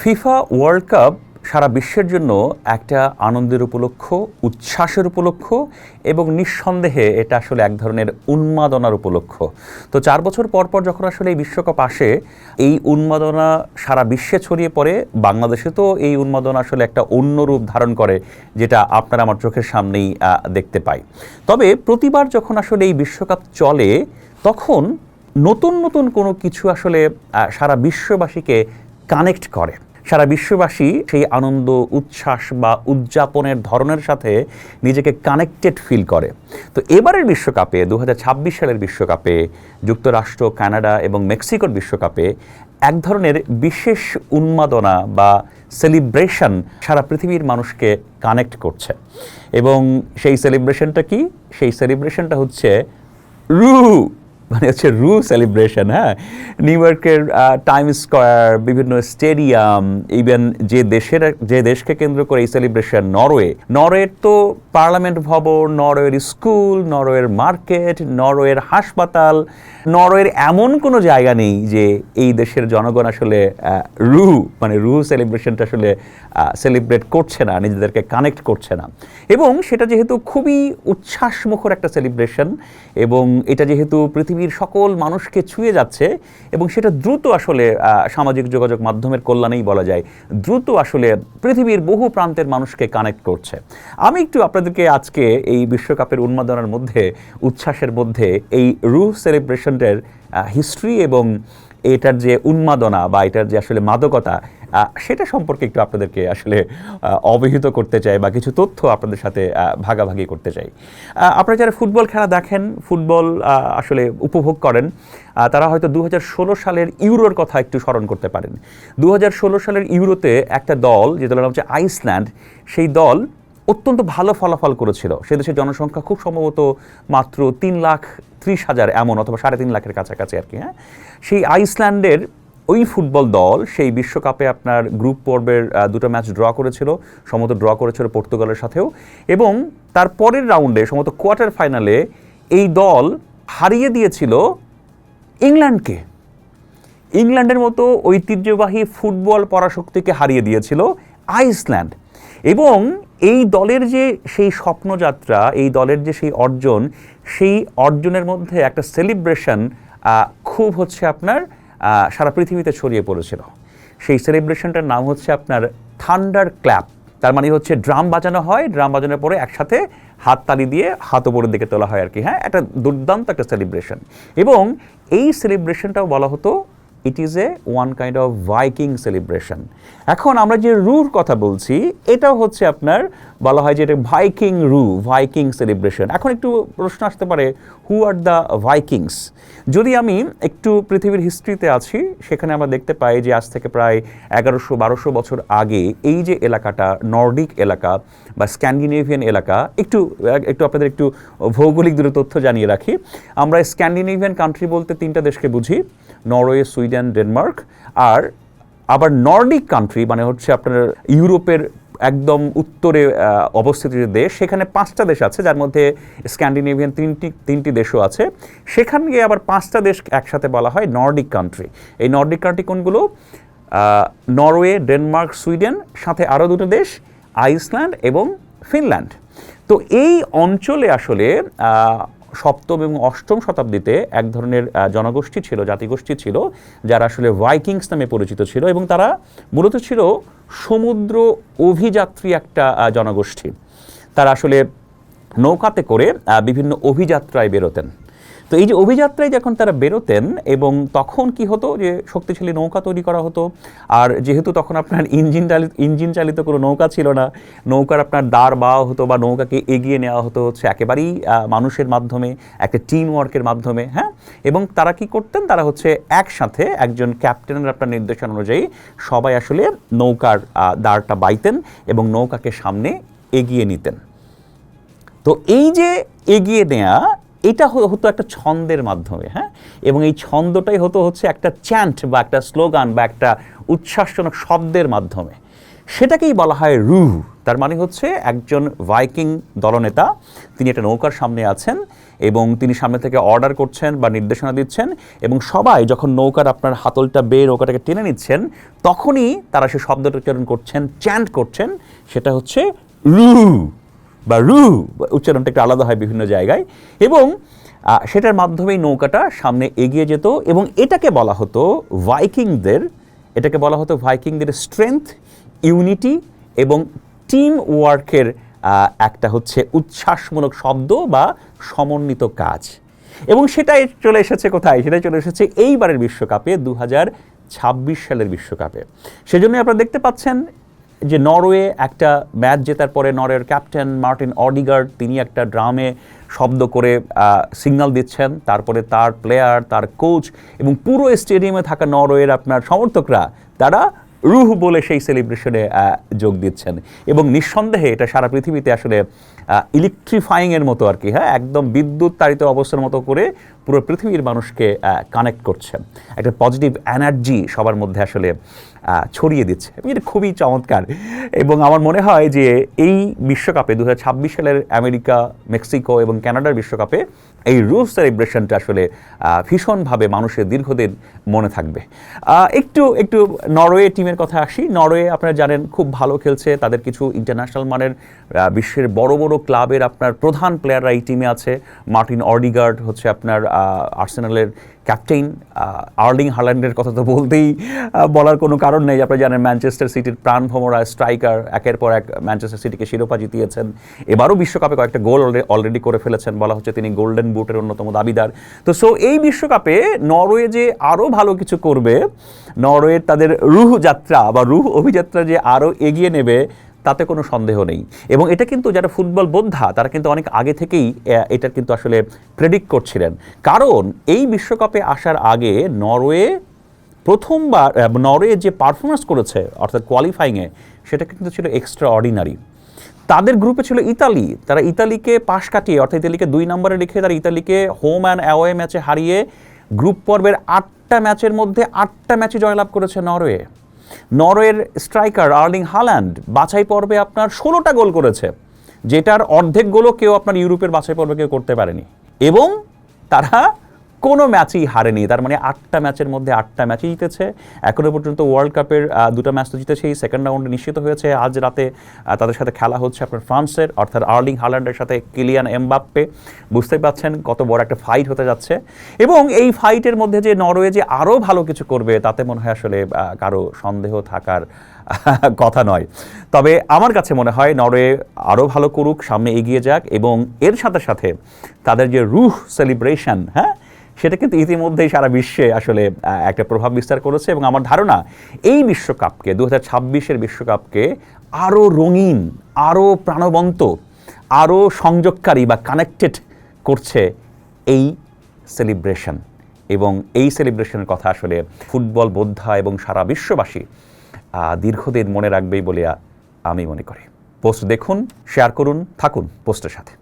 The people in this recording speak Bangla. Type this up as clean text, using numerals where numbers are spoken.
ফিফা ওয়ার্ল্ড কাপ সারা বিশ্বের জন্য একটা আনন্দের উপলক্ষ, উচ্ছ্বাসের উপলক্ষ এবং নিঃসন্দেহে এটা আসলে এক ধরনের উন্মাদনার উপলক্ষ। তো 4 বছর পর পর যখন আসলে এই বিশ্বকাপ আসে, এই উন্মাদনা সারা বিশ্বে ছড়িয়ে পড়ে। বাংলাদেশে তো এই উন্মাদনা আসলে একটা অন্য রূপ ধারণ করে, যেটা আপনারা আমার চোখের সামনেই দেখতে পাই। তবে প্রতিবার যখন আসলে এই বিশ্বকাপ চলে, তখন নতুন নতুন কোনো কিছু আসলে সারা বিশ্ববাসীকে কানেক্ট করে। সারা বিশ্ববাসী সেই আনন্দ, উচ্ছ্বাস বা উদযাপনের ধরনের সাথে নিজেকে কানেক্টেড ফিল করে। তো এবারের বিশ্বকাপে 2026 সালের বিশ্বকাপে যুক্তরাষ্ট্র, কানাডা এবং মেক্সিকোর বিশ্বকাপে এক ধরনের বিশেষ উন্মাদনা বা সেলিব্রেশন সারা পৃথিবীর মানুষকে কানেক্ট করছে। এবং সেই সেলিব্রেশনটা কি? সেই সেলিব্রেশনটা হচ্ছে রু সেলিব্রেশন। হ্যাঁ, নিউ ইয়র্কের টাইম স্কোয়ার, বিভিন্ন স্টেডিয়াম, ইভেন যে দেশকে কেন্দ্র করে এই সেলিব্রেশন, নরওয়ের তো পার্লামেন্ট ভবন, নরওয়ের স্কুল, নরওয়ের মার্কেট, নরওয়ের হাসপাতাল, নরওয়ের এমন কোনো জায়গা নেই যে এই দেশের জনগণ আসলে রু সেলিব্রেশনটা আসলে সেলিব্রেট করছে না, নিজেদেরকে কানেক্ট করছে না। এবং সেটা যেহেতু খুবই উচ্ছ্বাসমুখর একটা সেলিব্রেশন, এবং এটা যেহেতু পৃথিবীর সকল মানুষকে ছুঁয়ে যাচ্ছে, এবং সেটা দ্রুত আসলে সামাজিক যোগাযোগ মাধ্যমের কল্যাণেই বলা যায়, দ্রুত আসলে পৃথিবীর বহু প্রান্তের মানুষকে কানেক্ট করছে। আমি একটু আপনাদেরকে আজকে এই বিশ্বকাপের উন্মাদনার মধ্যে, উচ্ছ্বাসের মধ্যে এই সেলিব্রেশনটার হিস্ট্রি এবং এটার যে উন্মাদনা বা এটার যে আসলে মাদকতা, সেটা সম্পর্কে একটু আপনাদেরকে আসলে অবহিত করতে চাই বা কিছু তথ্য আপনাদের সাথে ভাগাভাগি করতে চাই। আপনারা যারা ফুটবল খেলা দেখেন, ফুটবল আসলে উপভোগ করেন, তারা হয়তো 2016 সালের ইউরোর কথা একটু স্মরণ করতে পারেন। 2016 সালের ইউরোতে একটা দল, যে দলের নাম হচ্ছে আইসল্যান্ড, সেই দল অত্যন্ত ভালো ফলাফল করেছিল। সে দেশের জনসংখ্যা খুব সম্ভবত মাত্র 3,30,000 এমন, অথবা 3.5 লাখের কাছাকাছি আর কি। হ্যাঁ, সেই আইসল্যান্ডের ওই ফুটবল দল সেই বিশ্বকাপে আপনার গ্রুপ পর্বের 2টা ম্যাচ ড্র করেছিল, সম্ভবত ড্র করেছিল পর্তুগালের সাথেও, এবং তার পরের রাউন্ডে সম্ভবত কোয়ার্টার ফাইনালে এই দল হারিয়ে দিয়েছিল ইংল্যান্ডকে। ইংল্যান্ডের মতো ঐতিহ্যবাহী ফুটবল পরাশক্তিকে হারিয়ে দিয়েছিল আইসল্যান্ড। এবং এই দলের যে সেই স্বপ্নযাত্রা, এই দলের যে সেই অর্জন, সেই অর্জনের মধ্যে একটা সেলিব্রেশন খুব হচ্ছে আপনার সারা পৃথিবীতে ছড়িয়ে পড়েছিল। সেই সেলিব্রেশনটার নাম হচ্ছে আপনার থান্ডার ক্ল্যাপ। তার মানে হচ্ছে ড্রাম বাজানো হয়, ড্রাম বাজানোর পরে একসাথে হাততালি দিয়ে হাত উপরের দিকে তোলা হয় আর কি। হ্যাঁ, একটা দুর্দান্ত একটা সেলিব্রেশন। এবং এই সেলিব্রেশনটাও বলা হতো it is one kind of Viking celebration. এখন আমরা যে রুর কথা বলছি, এটাও হচ্ছে আপনার বলা হয় যে এটা ভাইকিং সেলিব্রেশন। এখন একটু প্রশ্ন আসতে পারে, হু আর দ্য ভাইকিংস? যদি আমি একটু পৃথিবীর হিস্ট্রিতে আছি, সেখানে আমরা দেখতে পাই যে আজ থেকে প্রায় 1100-1200 বছর আগে এই যে এলাকাটা, নর্ডিক এলাকা বা স্ক্যান্ডিনেভিয়ান এলাকা, একটু আপনাদের একটু ভৌগোলিক দূরে তথ্য জানিয়ে রাখি। আমরা স্ক্যান্ডিনেভিয়ান কান্ট্রি বলতে 3টা দেশকে বুঝি, নরওয়ে, সুইডেন, ডেনমার্ক। আর আবার নর্ডিক কান্ট্রি মানে হচ্ছে আপনার ইউরোপের একদম উত্তরে অবস্থিত যে দেশ, সেখানে 5টা দেশ আছে, যার মধ্যে স্ক্যান্ডিনেভিয়ান তিনটি দেশও আছে। সেখানে গিয়ে আবার 5টা দেশ একসাথে বলা হয় নর্ডিক কান্ট্রি। এই নর্ডিক কান্ট্রি কোনগুলো? নরওয়ে, ডেনমার্ক, সুইডেন, সাথে আরও 2টো দেশ, আইসল্যান্ড এবং ফিনল্যান্ড। তো এই অঞ্চলে আসলে 7ম এবং 8ম শতাব্দীতে এক ধরনের জনগোষ্ঠী ছিল, জাতিগোষ্ঠী ছিল, যারা আসলে ভাইকিংস নামে পরিচিত ছিল, এবং তারা মূলত ছিল সমুদ্র অভিযাত্রী একটা জনগোষ্ঠী। তারা আসলে নৌকাতে করে বিভিন্ন অভিযাত্রায় বেরোতেন। তো এই যে অভিযাত্রায় যখন তারা বেরোতেন, এবং তখন কি হতো যে শক্তিশালী নৌকা তৈরি করা হতো। আর যেহেতু তখন আপনার ইঞ্জিন চালিত কোনো নৌকা ছিল না, নৌকার আপনার দাঁড় বাওয়া হতো বা নৌকাকে এগিয়ে নেওয়া হতো হচ্ছে একেবারেই মানুষের মাধ্যমে, একটা টিম ওয়ার্কের মাধ্যমে। হ্যাঁ, এবং তারা কি করতেন? তারা হচ্ছে একসাথে একজন ক্যাপ্টেনের আপনার নির্দেশনা অনুযায়ী সবাই আসলে নৌকার দাঁড়টা বাইতেন এবং নৌকাকে সামনে এগিয়ে নিতেন। তো এই যে এগিয়ে নেয়া, এটা হতো একটা ছন্দের মাধ্যমে। হ্যাঁ, এবং এই ছন্দটাই হচ্ছে একটা চ্যান্ট বা একটা স্লোগান বা একটা উচ্ছ্বাসজনক শব্দের মাধ্যমে। সেটাকেই বলা হয় রু। তার মানে হচ্ছে একজন ভাইকিং দলনেতা, তিনি একটা নৌকার সামনে আছেন এবং তিনি সামনে থেকে অর্ডার করছেন বা নির্দেশনা দিচ্ছেন, এবং সবাই যখন নৌকার আপনার হাতলটা বেয়ে নৌকাটাকে টেনে নিচ্ছেন তখনই তারা সে শব্দটা উচ্চারণ করছেন, চ্যান্ট করছেন, সেটা হচ্ছে রু বা রু। উচ্চারণটা একটু আলাদা হয় বিভিন্ন জায়গায়, এবং সেটার মাধ্যমেই নৌকাটা সামনে এগিয়ে যেত। এবং এটাকে বলা হতো ভাইকিংদের স্ট্রেংথ, ইউনিটি এবং টিম ওয়ার্কের একটা হচ্ছে উচ্ছ্বাসমূলক শব্দ বা সমন্বিত কাজ। এবং সেটাই চলে এসেছে কোথায়? সেটাই চলে এসেছে এইবারের বিশ্বকাপে, 2026 সালের বিশ্বকাপে। সেজন্যই আপনারা দেখতে পাচ্ছেন যে নরওয়ে একটা ম্যাচ জেতার পরে নরওয়ের ক্যাপ্টেন মার্টিন অডিগার্ড তিনি একটা ড্রামে শব্দ করে সিগন্যাল দিচ্ছেন, তারপরে তার প্লেয়ার, তার কোচ এবং পুরো স্টেডিয়ামে থাকা নরওয়ের আপনার সমর্থকরা তারা রুহ বলে সেই সেলিব্রেশনে যোগ দিচ্ছেন। এবং নিঃসন্দেহে এটা সারা পৃথিবীতে আসলে ইলেকট্রিফাইংয়ের মতো আর কি, হ্যাঁ, একদম বিদ্যুৎ তাড়িত অবস্থার মতো করে পুরো পৃথিবীর মানুষকে কানেক্ট করছে, একটা পজিটিভ এনার্জি সবার মধ্যে আসলে ছড়িয়ে দিচ্ছে। এটা খুবই চমৎকার। এবং আমার মনে হয় যে এই বিশ্বকাপে 2026 সালের আমেরিকা, মেক্সিকো এবং কানাডার বিশ্বকাপে এই রুহ সেলিব্রেশনটা আসলে ভীষণভাবে মানুষের দীর্ঘদিন মনে থাকবে। একটু নরওয়ে টিমের কথা আসি। নরওয়ে আপনারা জানেন খুব ভালো খেলছে, তাদের কিছু ইন্টারন্যাশনাল মানের বিশ্বের বড় বড় ক্লাবের আপনার প্রধান প্লেয়াররা এই টিমে আছে। মার্টিন অডিগার্ড হচ্ছে আপনার আর্সেনালের ক্যাপ্টেন, আর্লিং হাল্যান্ডের কথা তো বলার কোনো কারণ নেই। আপনারা জানেন ম্যানচেস্টার সিটির প্রাণভোমরা স্ট্রাইকার, একের পর এক ম্যানচেস্টার সিটিকে শিরোপা জিতিয়েছেন, এবারও বিশ্বকাপে কয়েকটা গোল অলরেডি করে ফেলেছেন, বলা হচ্ছে তিনি গোল্ডেন বুটের অন্যতম দাবিদার। তো এই বিশ্বকাপে নরওয়ে যে আরও ভালো কিছু করবে, নরওয়ের তাদের রুহ যাত্রা বা রুহ অভিযাত্রা যে আরও এগিয়ে নেবে তাতে কোনো সন্দেহ নেই। এবং এটা কিন্তু যারা ফুটবল বোদ্ধা তারা কিন্তু অনেক আগে থেকেই এটা কিন্তু আসলে প্রেডিক্ট করছিলেন। কারণ এই বিশ্বকাপে আসার আগে প্রথমবার নরওয়ে যে পারফরমেন্স করেছে অর্থাৎ কোয়ালিফাইংয়ে, সেটা কিন্তু ছিল এক্সট্রা অর্ডিনারি। তাদের গ্রুপে ছিল ইতালি, তারা ইতালিকে পাশ কাটিয়ে অর্থাৎ ইতালিকে 2 নম্বরে রেখে তারা ইতালিকে হোম অ্যান্ড অ্যাওয়ে ম্যাচে হারিয়ে গ্রুপ পর্বের 8টা ম্যাচের মধ্যে 8টা ম্যাচে জয়লাভ করেছে নরওয়ে। নরওয়ের স্ট্রাইকার আর্লিং হাল্যান্ড বাছাই পর্বে আপনার 16টা গোল করেছে, যেটার অর্ধেক গোলও কেউ আপনার ইউরোপের বাছাই পর্বে কেউ করতে পারেনি। এবং তারা কোনো ম্যাচই হারেনি, তার মানে 8টা ম্যাচের মধ্যে 8টা ম্যাচই জিতেছে। এখনও পর্যন্ত ওয়ার্ল্ড কাপের 2টা ম্যাচ তো জিতেছে, এই সেকেন্ড রাউন্ডে নিশ্চিত হয়েছে। আজ রাতে তাদের সাথে খেলা হচ্ছে আপনার ফ্রান্সের, অর্থাৎ আর্লিং হাল্যান্ডের সাথে কিলিয়ান এমবাপ্পে। বুঝতেই পাচ্ছেন কত বড় একটা ফাইট হতে যাচ্ছে। এবং এই ফাইটের মধ্যে যে নরওয়ে যে আরও ভালো কিছু করবে তাতে মনে হয় আসলে কারো সন্দেহ থাকার কথা নয়। তবে আমার কাছে মনে হয় নরওয়ে আরও ভালো করুক, সামনে এগিয়ে যাক, এবং এর সাথে সাথে তাদের যে রুহ সেলিব্রেশন, হ্যাঁ, সেটা কিন্তু ইতিমধ্যেই সারা বিশ্বে আসলে একটা প্রভাব বিস্তার করেছে। এবং আমার ধারণা এই বিশ্বকাপকে 2026-এর বিশ্বকাপকে আরও রঙিন, আরও প্রাণবন্ত, আরও সংযোগকারী বা কানেক্টেড করছে এই সেলিব্রেশন। এবং এই সেলিব্রেশনের কথা আসলে ফুটবল বোদ্ধা এবং সারা বিশ্ববাসী দীর্ঘদিন মনে রাখবেই বলে আমি মনে করি। পোস্ট দেখুন, শেয়ার করুন, থাকুন পোস্টের সাথে।